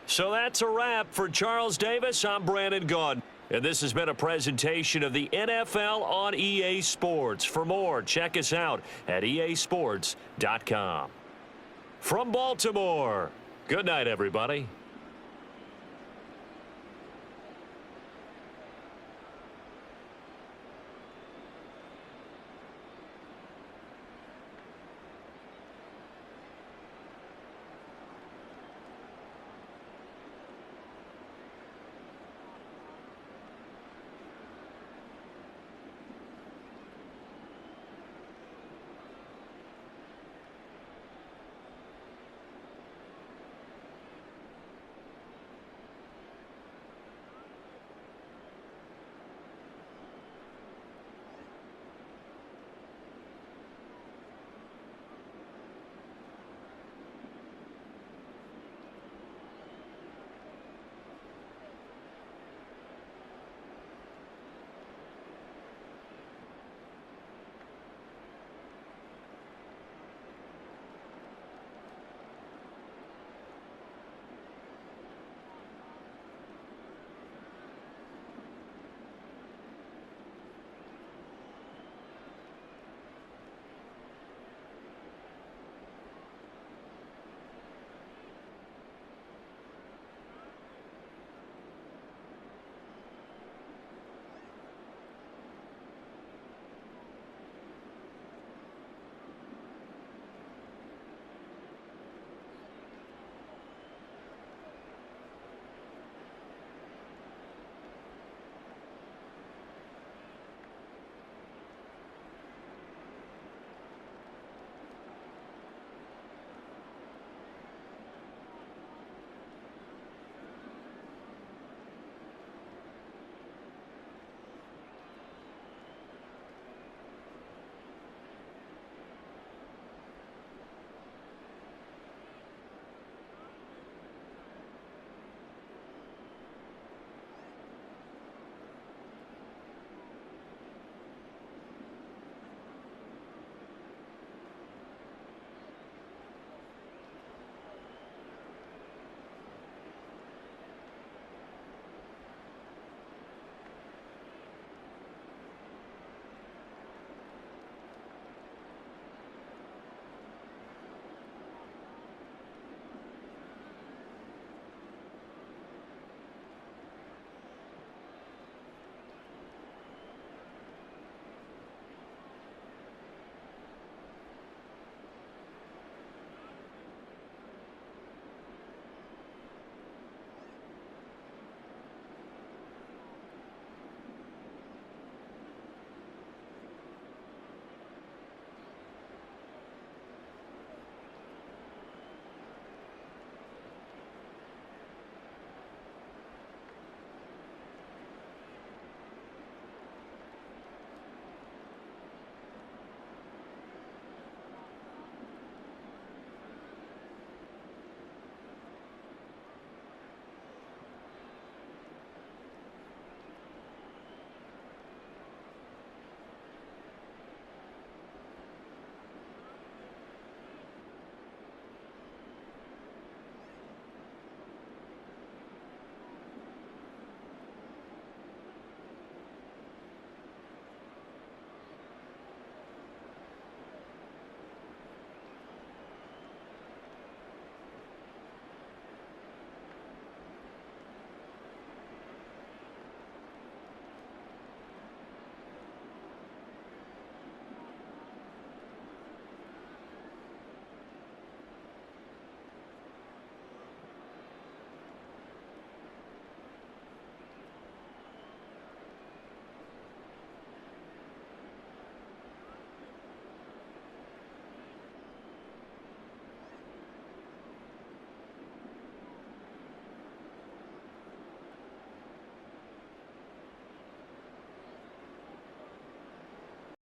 So that's a wrap for Charles Davis. I'm Brandon Gaudin. And this has been a presentation of the NFL on EA Sports. For more, check us out at easports.com. From Baltimore, good night, everybody.